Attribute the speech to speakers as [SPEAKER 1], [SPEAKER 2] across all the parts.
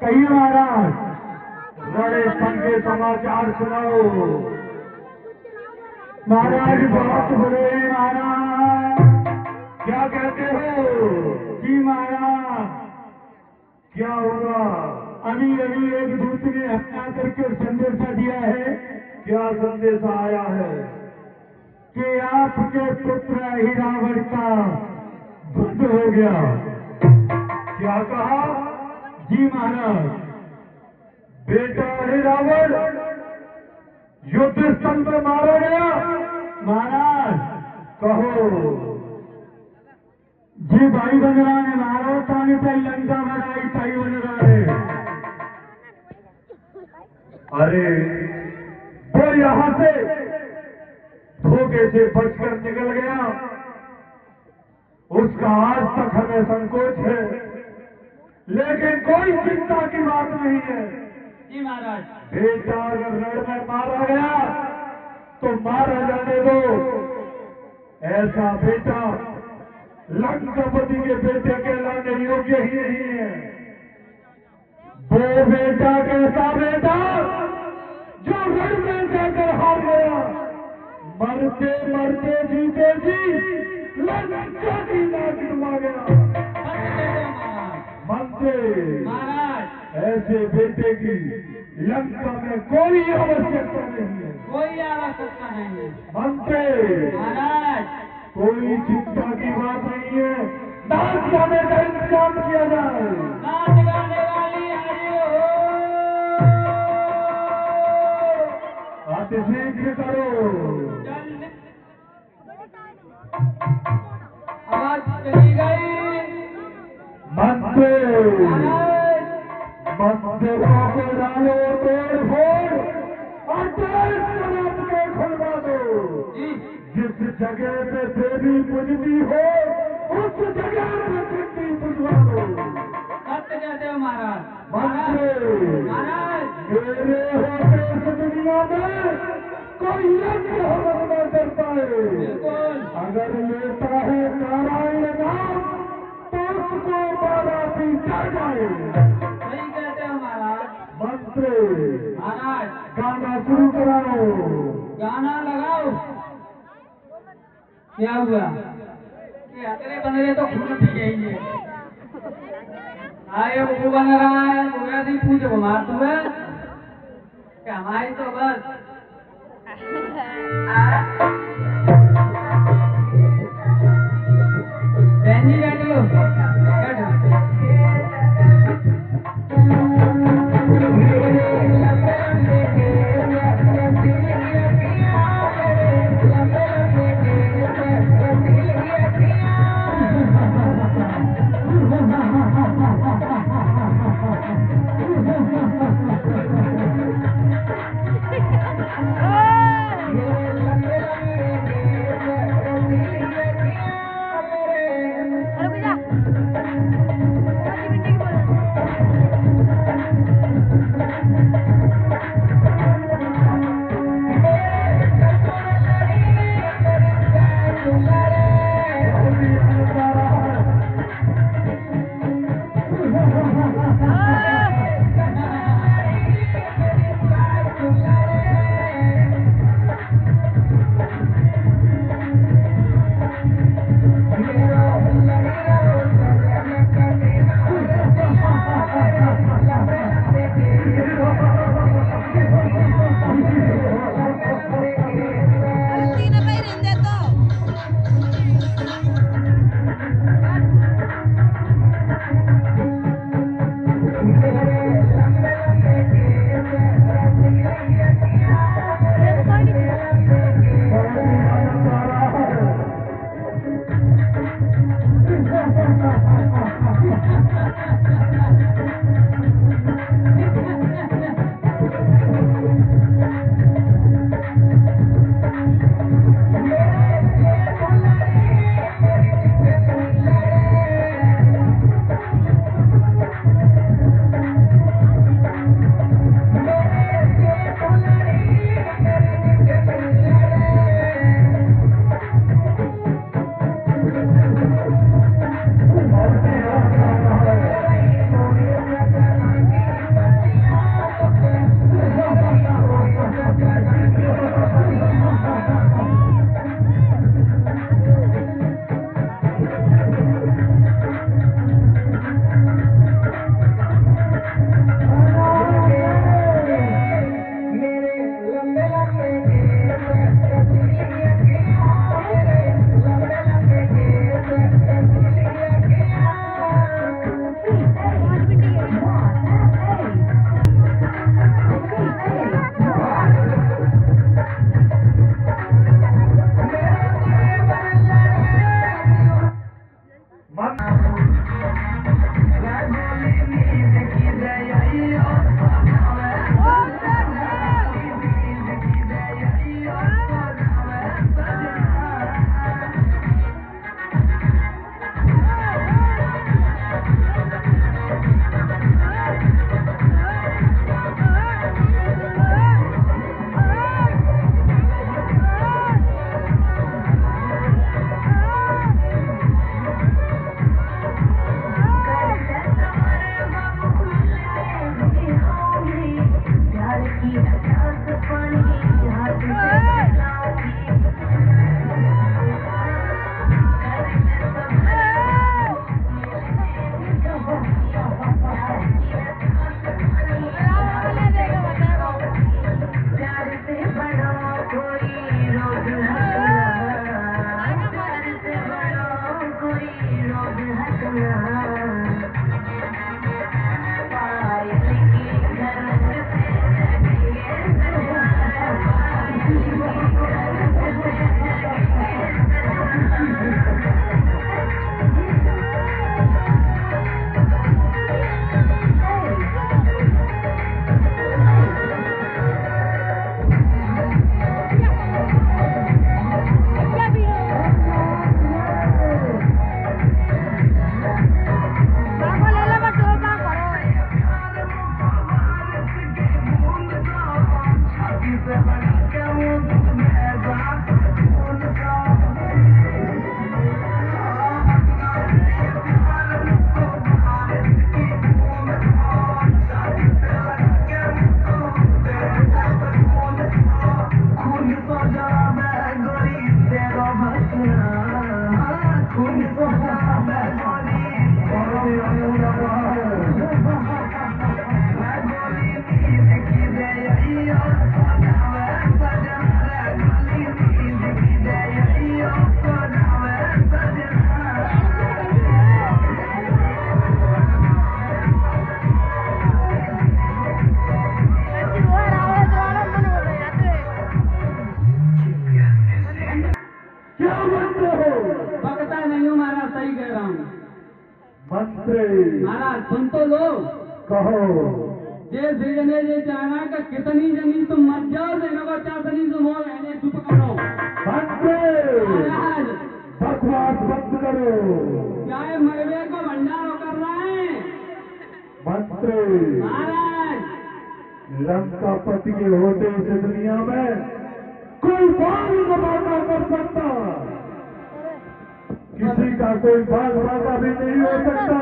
[SPEAKER 1] कही महाराज, बड़े संग के समाचार सुनाओ। महाराज बहुत बुरे हैं महाराज। क्या कहते हो? जी महाराज, क्या होगा? अभी अभी एक दूत ने हत्या करके संदेशा दिया है। क्या संदेशा आया है? कि आपके पुत्र हिरावण का वध हो गया। क्या कहा? जी महाराज, बेटा हिरावण युद्ध स्थल में मारा गया। महाराज कहो। जी भाई बंदरा ने मारो तानी तई लंका बनाई ताई बंदरा ने। अरे वो यहां से धोखे से बचकर निकल गया, उसका आज तक हमें संकोच है, लेकिन कोई चिंता की बात नहीं है।
[SPEAKER 2] जी महाराज,
[SPEAKER 1] बेटा अगर रण में मारा गया तो मारा जाने दो। ऐसा बेटा लंकापति के बेटे कहलाने योग्य ही नहीं है। वो बेटा कैसा बेटा जो रण में जाकर हार गया, मरते मरते जीते जी लंका की नाक डुबा गया। मंत्री
[SPEAKER 2] महाराज,
[SPEAKER 1] ऐसे बेटे की लंका में कोई आवश्यकता नहीं है।
[SPEAKER 2] कोई आवश्यकता नहीं है।
[SPEAKER 1] मंत्री
[SPEAKER 2] महाराज,
[SPEAKER 1] कोई चिंता की बात नहीं है। नाच गाने का इंतजाम किया जाए।
[SPEAKER 2] नाच गाने वाली हरि हो।
[SPEAKER 1] अतिशीघ्र करो।
[SPEAKER 2] आवाज चली गई।
[SPEAKER 1] मंत्री
[SPEAKER 2] महाराज,
[SPEAKER 1] मंदिरों को डालो तोड़ फोड़ और शराब के खुलवा दो।
[SPEAKER 2] जी
[SPEAKER 1] जिस जगह पे देवी पूजती हो उस जगह पे चंडी पूजवा दो।
[SPEAKER 2] सत्य कहते हो महाराज।
[SPEAKER 1] मंत्री
[SPEAKER 2] महाराज,
[SPEAKER 1] मेरे होते इस दुनिया में कोई यज्ञ हवन न कर पाए।
[SPEAKER 2] बिल्कुल।
[SPEAKER 1] अगर लेता है नारायण नाम तो उसको बाबा पीछा जाए।
[SPEAKER 2] सही कहते हो महाराज।
[SPEAKER 1] मंत्री
[SPEAKER 2] महाराज,
[SPEAKER 1] गाना शुरू कराओ।
[SPEAKER 2] गाना लगाओ। क्या हुआ? ये अतरे बंदरे तो खून पी गई है। आए वो बन रहा है तो वैसे ही पूछो मार तुम्हें क्या हमारी तो बस बहन जी बैठो बैठो।
[SPEAKER 3] रुक जा।
[SPEAKER 2] महाराज सुन तो लो।
[SPEAKER 1] कहो।
[SPEAKER 2] जे सीजने जे जाना का कितनी जनी तुम मत जाओ देना को चासनी तुम हो रहने चुप करो। महाराज
[SPEAKER 1] बकवास बंद करो।
[SPEAKER 2] क्या है मरवे को भंडारो कर रहे हैं
[SPEAKER 1] मंत्री।
[SPEAKER 2] महाराज
[SPEAKER 1] लंकापति के होते इस दुनिया में कोई बाल बाका कर सकता, किसी का कोई बाल बाका भी नहीं हो सकता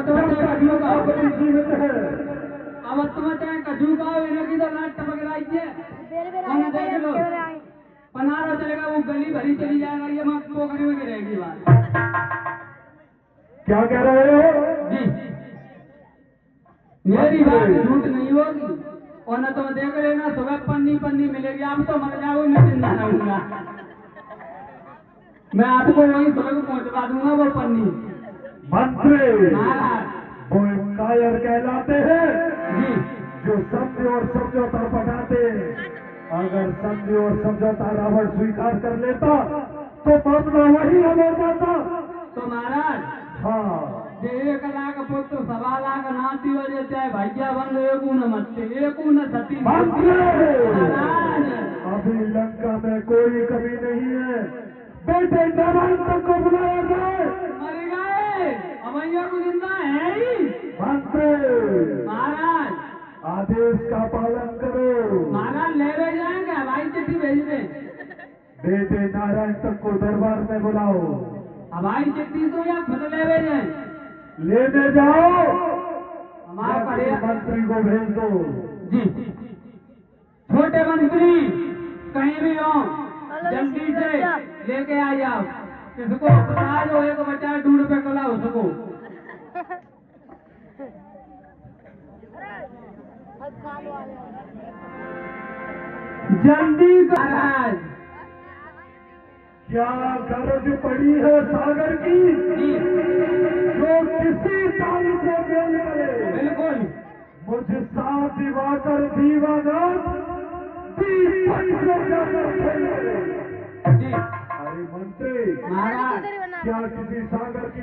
[SPEAKER 1] जब तक लंकापति जीवित है।
[SPEAKER 2] अब तुम्हें चाहे कजू का की तो लाट टपक रही है। देख लो पनारा चलेगा वो गली भरी चली जाएगा, ये मैं पोखरी में गिरेगी बात।
[SPEAKER 1] क्या कह रहे हो
[SPEAKER 2] जी? मेरी बात झूठ नहीं होगी और न तुम देख लेना सुबह पन्नी पन्नी मिलेगी। आप तो मर जाओगे, मैं जिंदा रहूंगा। मैं आपको वहीं स्वर्ग पहुंचवा दूंगा वो पन्नी।
[SPEAKER 1] मंत्री
[SPEAKER 2] महाराज
[SPEAKER 1] वो कायर कहलाते हैं
[SPEAKER 2] जी।
[SPEAKER 1] जो समझे और समझौता बनाते। अगर समझे और समझौता रावण स्वीकार कर लेता तो मामला वही हो जाता।
[SPEAKER 2] तो महाराज
[SPEAKER 1] हाँ
[SPEAKER 2] 1 लाख पुत्र 1.25 लाख नाती हो जाए भैया बंद एक न मत एक न सती। महाराज
[SPEAKER 1] अभी लंका में कोई कमी नहीं है। बेटे जवान तक को बुलाया जाए।
[SPEAKER 2] मर गए अवैया को जिंदा है ही।
[SPEAKER 1] मंत्री
[SPEAKER 2] महाराज
[SPEAKER 1] आदेश का पालन करो।
[SPEAKER 2] महाराज ले जाएंगे हवाई चिट्ठी भेज दें।
[SPEAKER 1] बेटे नारायण तक को दरबार में बुलाओ।
[SPEAKER 2] हवाई चिट्ठी तो या खुद ले जाए
[SPEAKER 1] लेने जाओ।
[SPEAKER 2] हमारा पड़े
[SPEAKER 1] मंत्री को भेज दो।
[SPEAKER 2] जी। छोटे मंत्री कहीं भी हो जल्दी से लेके आ जाओ। किसको अस्पताल हो एक बच्चा ढूंढ पे कला हो सको। जल्दी महाराज
[SPEAKER 1] क्या गरज पड़ी है सागर की जो किसी ताल से मेल करे।
[SPEAKER 2] बिल्कुल
[SPEAKER 1] मुझ साथ दिवाकर दीवानाथ दीपक से जाकर खेल करे।
[SPEAKER 2] जी
[SPEAKER 1] अरे मंत्री
[SPEAKER 2] महाराज
[SPEAKER 1] क्या किसी सागर की